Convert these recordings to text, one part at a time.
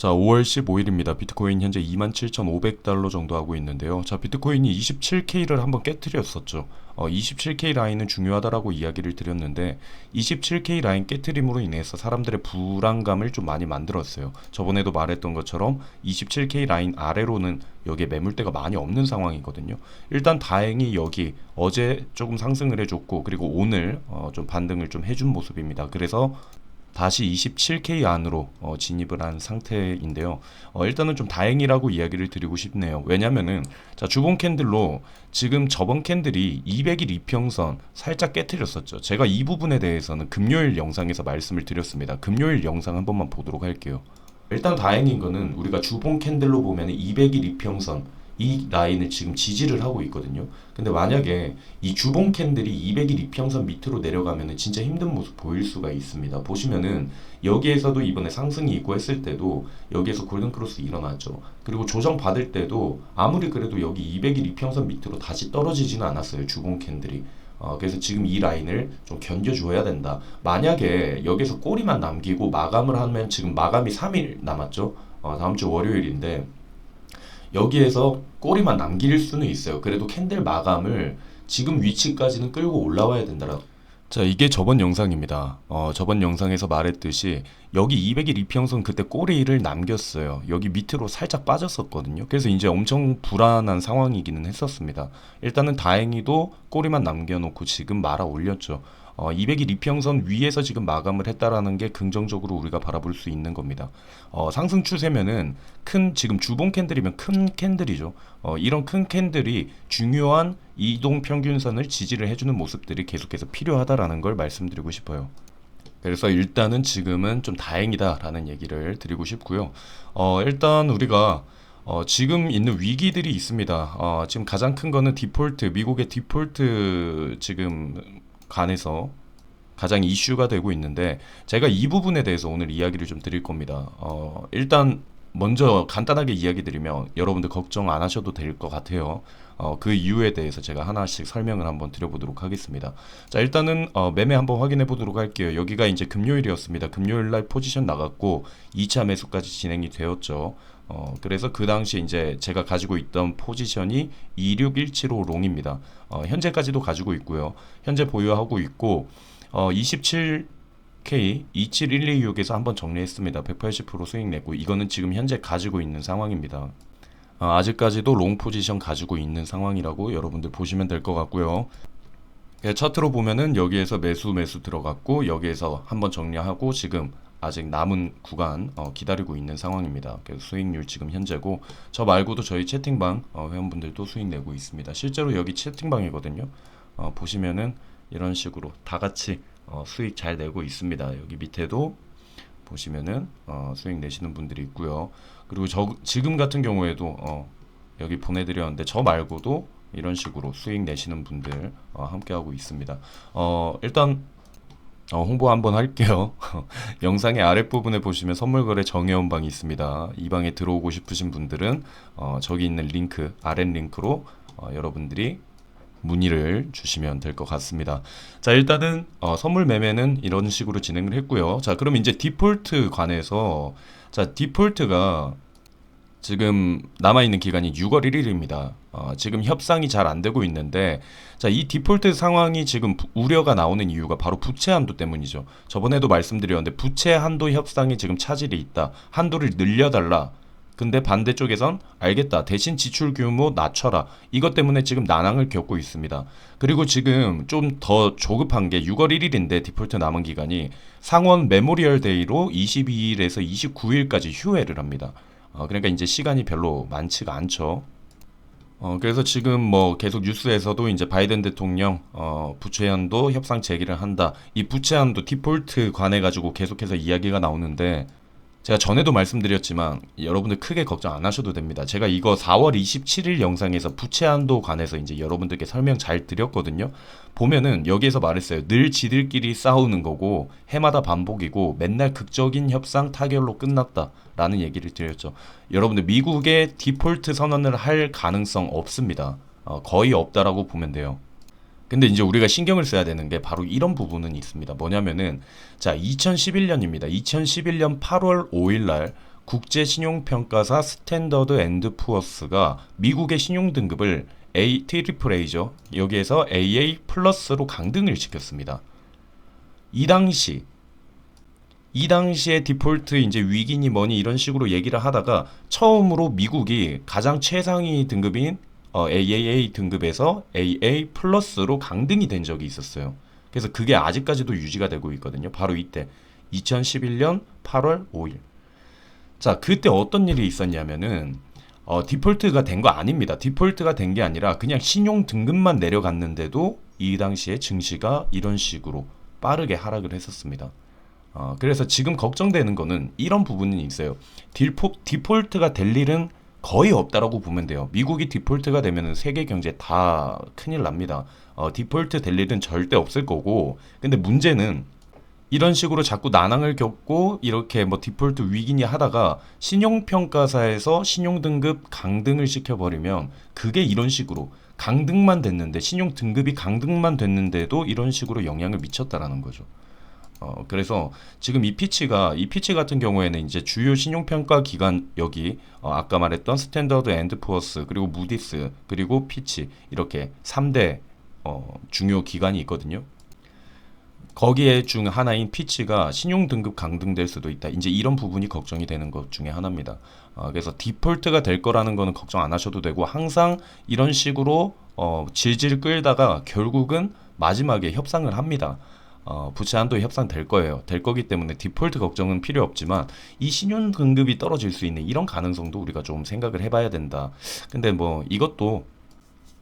자, 5월 15일입니다. 비트코인 현재 27,500달러 정도 하고 있는데요. 자, 비트코인이 27K를 한번 깨트렸었죠. 27K 라인은 중요하다라고 이야기를 드렸는데 27K 라인 깨트림으로 인해서 사람들의 불안감을 좀 많이 만들었어요. 저번에도 말했던 것처럼 27K 라인 아래로는 여기에 매물대가 많이 없는 상황이거든요. 일단 다행히 여기 어제 조금 상승을 해줬고, 그리고 오늘 좀 반등을 좀 해준 모습입니다. 그래서 다시 27K 안으로 진입을 한 상태인데요. 일단은 좀 다행이라고 이야기를 드리고 싶네요. 왜냐면은 자, 주봉 캔들로 지금 저번 캔들이 200일 이평선 살짝 깨트렸었죠. 제가 이 부분에 대해서는 금요일 영상에서 말씀을 드렸습니다. 금요일 영상 한 번만 보도록 할게요. 일단 다행인 거는 우리가 주봉 캔들로 보면 200일 이평선 이 라인을 지금 지지를 하고 있거든요. 근데 만약에 이 주봉 캔들이 200일 이평선 밑으로 내려가면은 진짜 힘든 모습 보일 수가 있습니다. 보시면은 여기에서도 이번에 상승이 있고 했을 때도 여기에서 골든크로스 일어났죠. 그리고 조정 받을 때도 아무리 그래도 여기 200일 이평선 밑으로 다시 떨어지지는 않았어요. 주봉 캔들이. 그래서 지금 이 라인을 좀 견뎌줘야 된다. 만약에 여기서 꼬리만 남기고 마감을 하면, 지금 마감이 3일 남았죠. 다음 주 월요일인데 여기에서 꼬리만 남길 수는 있어요. 그래도 캔들 마감을 지금 위치까지는 끌고 올라와야 된다라. 자, 이게 저번 영상입니다. 저번 영상에서 말했듯이 여기 200일 이평선 그때 꼬리를 남겼어요. 여기 밑으로 살짝 빠졌었거든요. 그래서 이제 엄청 불안한 상황이기는 했었습니다. 일단은 다행히도 꼬리만 남겨놓고 지금 말아 올렸죠. 200일 이평선 위에서 지금 마감을 했다라는 게 긍정적으로 우리가 바라볼 수 있는 겁니다. 상승 추세면은 지금 주봉 캔들이면 큰 캔들이죠. 이런 큰 캔들이 중요한 이동 평균선을 지지를 해주는 모습들이 계속해서 필요하다라는 걸 말씀드리고 싶어요. 그래서 일단은 지금은 좀 다행이다라는 얘기를 드리고 싶고요. 일단 우리가 지금 있는 위기들이 있습니다. 지금 가장 큰 거는 디폴트, 미국의 디폴트 지금 관해서 가장 이슈가 되고 있는데, 제가 이 부분에 대해서 오늘 이야기를 좀 드릴 겁니다. 일단 먼저 간단하게 이야기 드리면 여러분들 걱정 안 하셔도 될 것 같아요. 그 이유에 대해서 제가 하나씩 설명을 한번 드려보도록 하겠습니다. 자, 일단은 매매 한번 확인해 보도록 할게요. 여기가 이제 금요일이었습니다. 금요일 날 포지션 나갔고 2차 매수까지 진행이 되었죠. 그래서 그 당시 이제 제가 가지고 있던 포지션이 26175 롱입니다. 현재까지도 가지고 있고요. 현재 보유하고 있고 27K 27126에서 한번 정리했습니다. 180% 수익 내고, 이거는 지금 현재 가지고 있는 상황입니다. 아직까지도 롱 포지션 가지고 있는 상황이라고 여러분들 보시면 될 것 같고요. 차트로 보면은 여기에서 매수 들어갔고, 여기에서 한번 정리하고 지금 아직 남은 구간 기다리고 있는 상황입니다. 그래서 수익률 지금 현재고, 저 말고도 저희 채팅방 회원분들도 수익 내고 있습니다. 실제로 여기 채팅방이거든요. 보시면은 이런 식으로 다 같이 수익 잘 내고 있습니다. 여기 밑에도 보시면은 수익 내시는 분들이 있고요. 그리고 지금 같은 경우에도 여기 보내드렸는데 저 말고도 이런 식으로 수익 내시는 분들 함께 하고 있습니다. 일단 홍보 한번 할게요. 영상의 아랫부분에 보시면 선물거래 정회원방이 있습니다. 이 방에 들어오고 싶으신 분들은 저기 있는 링크, 아랫 링크로 여러분들이 문의를 주시면 될 것 같습니다. 자, 일단은 선물 매매는 이런 식으로 진행을 했고요. 자, 그럼 이제 디폴트 관해서, 자, 디폴트가 지금 남아있는 기간이 6월 1일입니다. 지금 협상이 잘 안 되고 있는데, 자, 이 디폴트 상황이 지금 우려가 나오는 이유가 바로 부채 한도 때문이죠. 저번에도 말씀드렸는데 부채 한도 협상이 지금 차질이 있다. 한도를 늘려달라. 근데 반대쪽에선 알겠다, 대신 지출 규모 낮춰라, 이것 때문에 지금 난항을 겪고 있습니다. 그리고 지금 좀 더 조급한 게 6월 1일인데 디폴트 남은 기간이 상원 메모리얼 데이로 22일에서 29일까지 휴회를 합니다. 그러니까 이제 시간이 별로 많지가 않죠. 그래서 지금 뭐 계속 뉴스에서도 이제 바이든 대통령 부채한도 협상 재개를 한다, 이 부채한도 디폴트 관해 가지고 계속해서 이야기가 나오는데, 제가 전에도 말씀드렸지만 여러분들 크게 걱정 안 하셔도 됩니다. 제가 이거 4월 27일 영상에서 부채 한도 관해서 이제 여러분들께 설명 잘 드렸거든요. 보면은 여기에서 말했어요. 늘 지들끼리 싸우는 거고 해마다 반복이고 맨날 극적인 협상 타결로 끝났다라는 얘기를 드렸죠. 여러분들 미국의 디폴트 선언을 할 가능성 없습니다. 거의 없다라고 보면 돼요. 근데 이제 우리가 신경을 써야 되는 게 바로 이런 부분은 있습니다. 뭐냐면은, 자, 2011년입니다. 2011년 8월 5일 날 국제 신용평가사 스탠더드 앤드 푸어스가 미국의 신용 등급을 A 트리플 A죠. 여기에서 AA 플러스로 강등을 시켰습니다. 이 당시에 디폴트 이제 위기니 뭐니 이런 식으로 얘기를 하다가 처음으로 미국이 가장 최상위 등급인 AAA 등급에서 AA 플러스로 강등이 된 적이 있었어요. 그래서 그게 아직까지도 유지가 되고 있거든요. 바로 이때 2011년 8월 5일. 자, 그때 어떤 일이 있었냐면은 디폴트가 된 거 아닙니다. 디폴트가 된 게 아니라 그냥 신용 등급만 내려갔는데도 이 당시에 증시가 이런 식으로 빠르게 하락을 했었습니다. 그래서 지금 걱정되는 거는 이런 부분이 있어요. 디폴트가 될 일은 거의 없다라고 보면 돼요. 미국이 디폴트가 되면 세계 경제 다 큰일 납니다. 디폴트 될 일은 절대 없을 거고, 근데 문제는 이런 식으로 자꾸 난항을 겪고 이렇게 뭐 디폴트 위기니 하다가 신용평가사에서 신용등급 강등을 시켜버리면 그게 이런 식으로 강등만 됐는데 신용 등급이 강등만 됐는데도 이런 식으로 영향을 미쳤다라는 거죠. 그래서 지금 이 피치 같은 경우에는 이제 주요 신용평가 기관 여기 아까 말했던 스탠더드 앤드 푸어스 그리고 무디스 그리고 피치 이렇게 3대 중요 기관이 있거든요. 거기에 중 하나인 피치가 신용 등급 강등될 수도 있다. 이제 이런 부분이 걱정이 되는 것 중에 하나입니다. 그래서 디폴트가 될 거라는 거는 걱정 안 하셔도 되고 항상 이런 식으로 질질 끌다가 결국은 마지막에 협상을 합니다. 부채 한도 협상 될 거예요. 될 거기 때문에 디폴트 걱정은 필요 없지만 이 신용 등급이 떨어질 수 있는 이런 가능성도 우리가 좀 생각을 해봐야 된다. 근데 뭐 이것도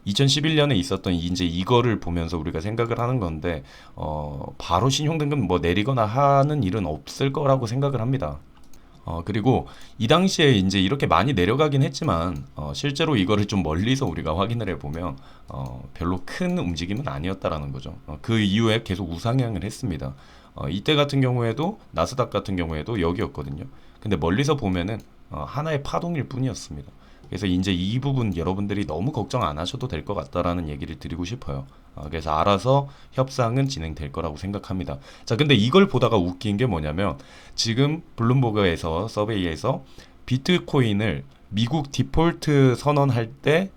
2011년에 있었던 이제 이거를 보면서 우리가 생각을 하는 건데 바로 신용등급 뭐 내리거나 하는 일은 없을 거라고 생각을 합니다. 그리고 이 당시에 이제 이렇게 많이 내려가긴 했지만 실제로 이거를 좀 멀리서 우리가 확인을 해보면 별로 큰 움직임은 아니었다라는 거죠. 그 이후에 계속 우상향을 했습니다. 이때 같은 경우에도 나스닥 같은 경우에도 여기였거든요. 근데 멀리서 보면은 하나의 파동일 뿐이었습니다. 그래서 이제 이 부분 여러분들이 너무 걱정 안 하셔도 될 것 같다라는 얘기를 드리고 싶어요. 그래서 알아서 협상은 진행될 거라고 생각합니다. 자, 근데 이걸 보다가 웃긴 게 뭐냐면 지금 블룸버그에서 서베이에서 비트코인을 미국 디폴트 선언할 때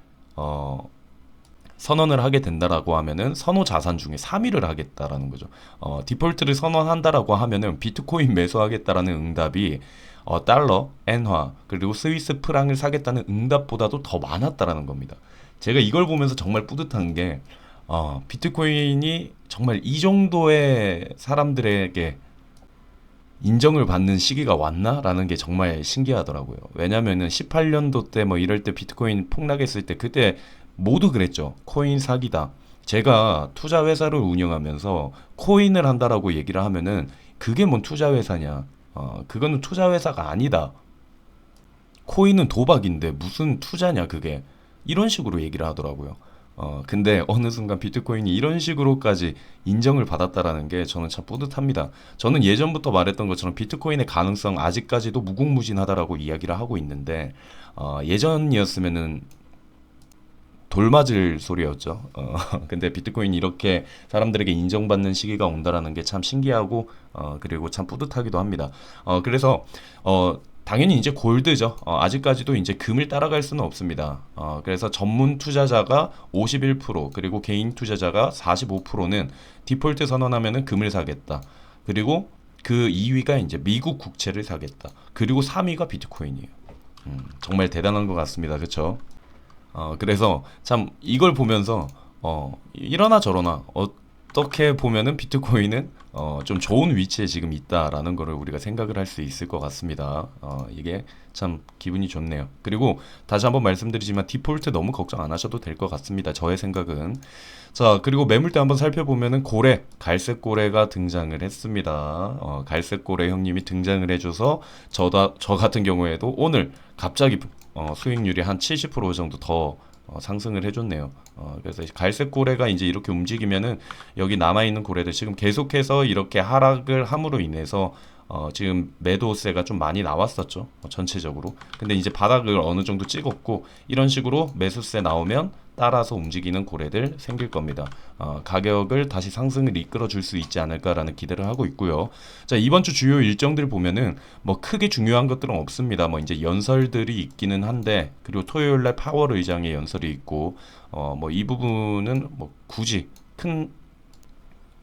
선언을 하게 된다라고 하면은 선호 자산 중에 3위를 하겠다라는 거죠. 디폴트를 선언한다라고 하면은 비트코인 매수하겠다라는 응답이 달러, 엔화, 그리고 스위스 프랑을 사겠다는 응답보다도 더 많았다라는 겁니다. 제가 이걸 보면서 정말 뿌듯한 게 비트코인이 정말 이 정도의 사람들에게 인정을 받는 시기가 왔나라는 게 정말 신기하더라고요. 왜냐면은 18년도 때 뭐 이럴 때 비트코인 폭락했을 때 그때 모두 그랬죠. 코인 사기다. 제가 투자 회사를 운영하면서 코인을 한다라고 얘기를 하면은 그게 뭔 투자 회사냐? 그거는 투자 회사가 아니다. 코인은 도박인데 무슨 투자냐 그게. 이런 식으로 얘기를 하더라고요. 근데 어느 순간 비트코인이 이런 식으로까지 인정을 받았다라는 게 저는 참 뿌듯합니다. 저는 예전부터 말했던 것처럼 비트코인의 가능성 아직까지도 무궁무진하다라고 이야기를 하고 있는데 예전이었으면은 돌 맞을 소리였죠. 근데 비트코인이 이렇게 사람들에게 인정받는 시기가 온다라는 게 참 신기하고 그리고 참 뿌듯하기도 합니다. 그래서 당연히 이제 골드죠. 아직까지도 이제 금을 따라갈 수는 없습니다. 그래서 전문 투자자가 51% 그리고 개인 투자자가 45%는 디폴트 선언하면은 금을 사겠다. 그리고 그 2위가 이제 미국 국채를 사겠다. 그리고 3위가 비트코인이에요. 정말 대단한 것 같습니다. 그렇죠? 그래서 참 이걸 보면서 이러나 저러나 어떻게 보면은 비트코인은 좀 좋은 위치에 지금 있다라는 거를 우리가 생각을 할 수 있을 것 같습니다. 이게 참 기분이 좋네요. 그리고 다시 한번 말씀드리지만 디폴트 너무 걱정 안 하셔도 될 것 같습니다. 저의 생각은. 자, 그리고 매물대 한번 살펴보면은 갈색 고래가 등장을 했습니다. 갈색 고래 형님이 등장을 해줘서 저 같은 경우에도 오늘 갑자기 수익률이 한 70% 정도 더 상승을 해줬네요. 그래서 갈색 고래가 이제 이렇게 움직이면은 여기 남아있는 고래들 지금 계속해서 이렇게 하락을 함으로 인해서 지금 매도세가 좀 많이 나왔었죠. 전체적으로. 근데 이제 바닥을 어느 정도 찍었고 이런 식으로 매수세 나오면 따라서 움직이는 고래들 생길 겁니다. 가격을 다시 상승을 이끌어 줄 수 있지 않을까라는 기대를 하고 있고요. 자, 이번 주 주요 일정들 보면은 뭐 크게 중요한 것들은 없습니다. 뭐 이제 연설들이 있기는 한데, 그리고 토요일 날 파월 의장의 연설이 있고, 뭐 이 부분은 뭐 굳이 큰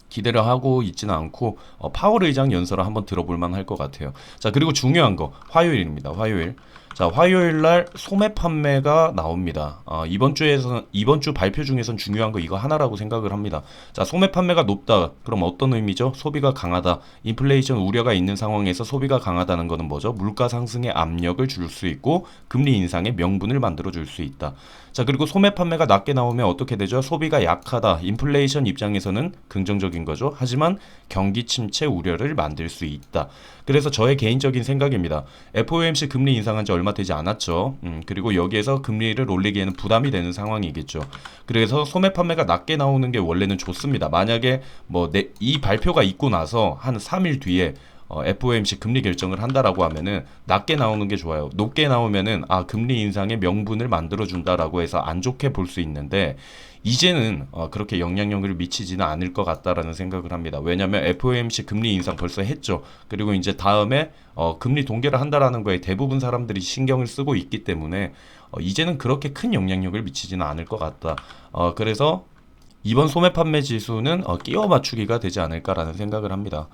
기대를 하고 있지는 않고, 파월 의장 연설을 한번 들어볼 만할 것 같아요. 자, 그리고 중요한 거 화요일입니다. 화요일. 자, 화요일 날 소매 판매가 나옵니다. 이번 주 발표 중에선 중요한 거 이거 하나라고 생각을 합니다. 자, 소매 판매가 높다. 그럼 어떤 의미죠? 소비가 강하다. 인플레이션 우려가 있는 상황에서 소비가 강하다는 거는 뭐죠? 물가 상승의 압력을 줄 수 있고 금리 인상의 명분을 만들어 줄 수 있다. 자, 그리고 소매 판매가 낮게 나오면 어떻게 되죠? 소비가 약하다. 인플레이션 입장에서는 긍정적인 거죠. 하지만 경기 침체 우려를 만들 수 있다. 그래서 저의 개인적인 생각입니다. FOMC 금리 인상한 지 얼마 되지 않았죠. 그리고 여기에서 금리를 올리기에는 부담이 되는 상황이겠죠. 그래서 소매 판매가 낮게 나오는 게 원래는 좋습니다. 만약에 이 발표가 있고 나서 한 3일 뒤에 FOMC 금리 결정을 한다라고 하면은 낮게 나오는 게 좋아요. 높게 나오면은 금리 인상의 명분을 만들어 준다라고 해서 안 좋게 볼 수 있는데, 이제는 그렇게 영향력을 미치지는 않을 것 같다라는 생각을 합니다. 왜냐하면 FOMC 금리 인상 벌써 했죠. 그리고 이제 다음에 금리 동결을 한다라는 거에 대부분 사람들이 신경을 쓰고 있기 때문에 이제는 그렇게 큰 영향력을 미치지는 않을 것 같다. 그래서 이번 소매 판매 지수는 끼워 맞추기가 되지 않을까라는 생각을 합니다.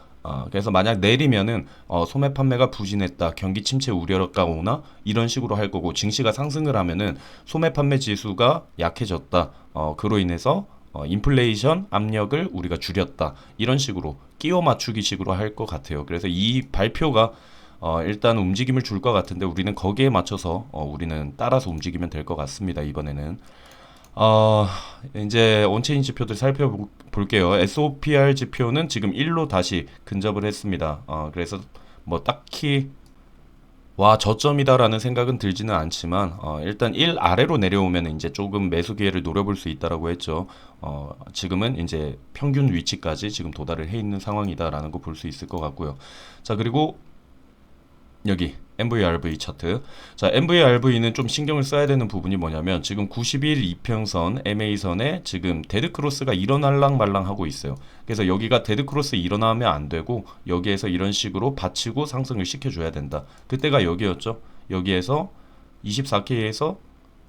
그래서 만약 내리면은 소매 판매가 부진했다, 경기 침체 우려가 오나 이런 식으로 할 거고, 증시가 상승을 하면은 소매 판매 지수가 약해졌다, 그로 인해서 인플레이션 압력을 우리가 줄였다, 이런 식으로 끼워 맞추기 식으로 할 것 같아요. 그래서 이 발표가 일단 움직임을 줄 것 같은데, 우리는 거기에 맞춰서 우리는 따라서 움직이면 될 것 같습니다. 이번에는 이제 온체인 지표들 살펴볼게요. SOPR 지표는 지금 1로 다시 근접을 했습니다. 그래서 뭐 딱히 저점이다라는 생각은 들지는 않지만, 일단 1 아래로 내려오면 이제 조금 매수 기회를 노려볼 수 있다라고 했죠. 지금은 이제 평균 위치까지 지금 도달을 해 있는 상황이다라는 거 볼 수 있을 것 같고요. 자, 그리고 여기 MVRV 차트. 자, MVRV는 좀 신경을 써야 되는 부분이 뭐냐면, 지금 90일 이평선 MA선에 지금 데드크로스가 일어날랑 말랑 하고 있어요. 그래서 여기가 데드크로스 일어나면 안 되고, 여기에서 이런 식으로 받치고 상승을 시켜줘야 된다. 그때가 여기였죠. 여기에서 24K에서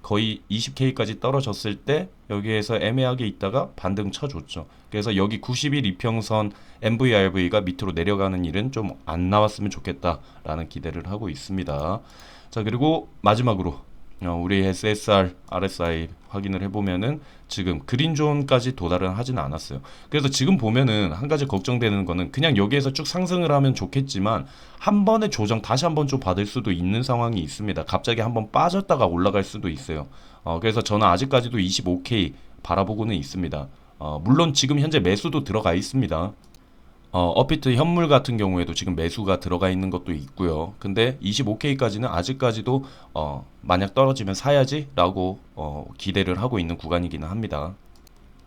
거의 20K까지 떨어졌을 때 여기에서 애매하게 있다가 반등 쳐줬죠. 그래서 여기 90일 이평선 MVRV가 밑으로 내려가는 일은 좀 안 나왔으면 좋겠다라는 기대를 하고 있습니다. 자, 그리고 마지막으로 우리 SSR, RSI 확인을 해보면은 지금 그린존까지 도달은 하지는 않았어요. 그래서 지금 보면은 한 가지 걱정되는 거는, 그냥 여기에서 쭉 상승을 하면 좋겠지만 한 번의 조정 다시 한번 좀 받을 수도 있는 상황이 있습니다. 갑자기 한번 빠졌다가 올라갈 수도 있어요. 그래서 저는 아직까지도 25K 바라보고는 있습니다. 물론 지금 현재 매수도 들어가 있습니다. 업비트 현물 같은 경우에도 지금 매수가 들어가 있는 것도 있고요. 근데 25K까지는 아직까지도 만약 떨어지면 사야지라고 기대를 하고 있는 구간이기는 합니다.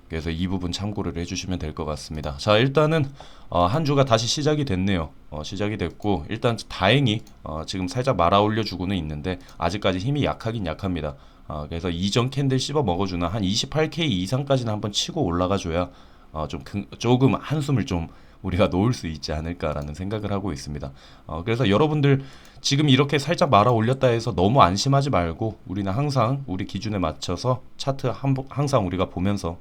그래서 이 부분 참고를 해주시면 될 것 같습니다. 자, 일단은 한 주가 다시 시작이 됐네요. 시작이 됐고, 일단 다행히 지금 살짝 말아 올려주고는 있는데 아직까지 힘이 약하긴 약합니다. 그래서 이전 캔들 씹어 먹어주나 한 28K 이상까지는 한번 치고 올라가줘야 조금 한숨을 좀 우리가 놓을 수 있지 않을까라는 생각을 하고 있습니다. 그래서 여러분들 지금 이렇게 살짝 말아 올렸다 해서 너무 안심하지 말고, 우리는 항상 우리 기준에 맞춰서 차트 항상 우리가 보면서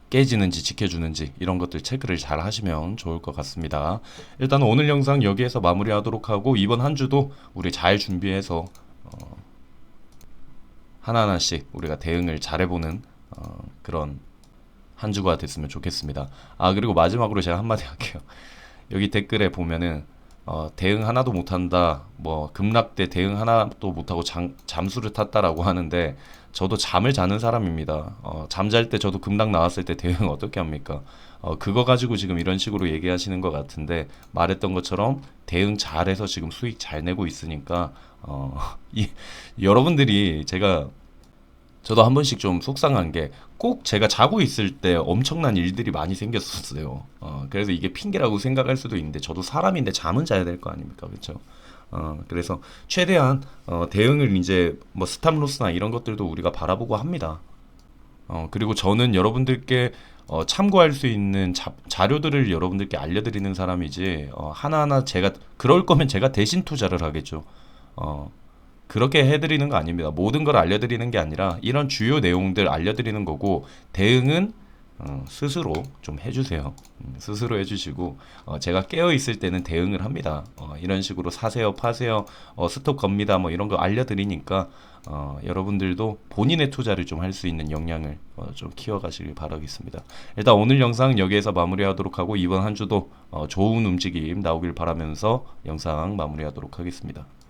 깨지는지 지켜주는지 이런 것들 체크를 잘 하시면 좋을 것 같습니다. 일단 오늘 영상 여기에서 마무리하도록 하고, 이번 한 주도 우리 잘 준비해서 하나하나씩 우리가 대응을 잘해보는 그런 한 주가 됐으면 좋겠습니다. 그리고 마지막으로 제가 한마디 할게요. 여기 댓글에 보면은 대응 하나도 못한다, 뭐 급락 때 대응 하나도 못하고 잠수를 탔다라고 하는데, 저도 잠을 자는 사람입니다. 잠잘 때 저도 급락 나왔을 때 대응 어떻게 합니까? 그거 가지고 지금 이런 식으로 얘기하시는 것 같은데, 말했던 것처럼 대응 잘해서 지금 수익 잘 내고 있으니까 여러분들이 저도 한 번씩 좀 속상한 게, 꼭 제가 자고 있을 때 엄청난 일들이 많이 생겼었어요. 그래서 이게 핑계라고 생각할 수도 있는데, 저도 사람인데 잠은 자야 될 거 아닙니까? 그렇죠? 그래서 최대한 대응을 이제 뭐 스탑로스나 이런 것들도 우리가 바라보고 합니다. 그리고 저는 여러분들께 참고할 수 있는 자료들을 여러분들께 알려드리는 사람이지, 하나하나 제가, 그럴 거면 제가 대신 투자를 하겠죠. 어, 그렇게 해드리는 거 아닙니다. 모든 걸 알려드리는 게 아니라 이런 주요 내용들 알려드리는 거고, 대응은 스스로 좀 해주세요. 스스로 해주시고, 제가 깨어 있을 때는 대응을 합니다. 이런 식으로 사세요, 파세요, 스톱 겁니다, 뭐 이런 거 알려드리니까 여러분들도 본인의 투자를 좀 할 수 있는 역량을 좀 키워가시길 바라겠습니다. 일단 오늘 영상 여기에서 마무리하도록 하고, 이번 한 주도 좋은 움직임 나오길 바라면서 영상 마무리하도록 하겠습니다.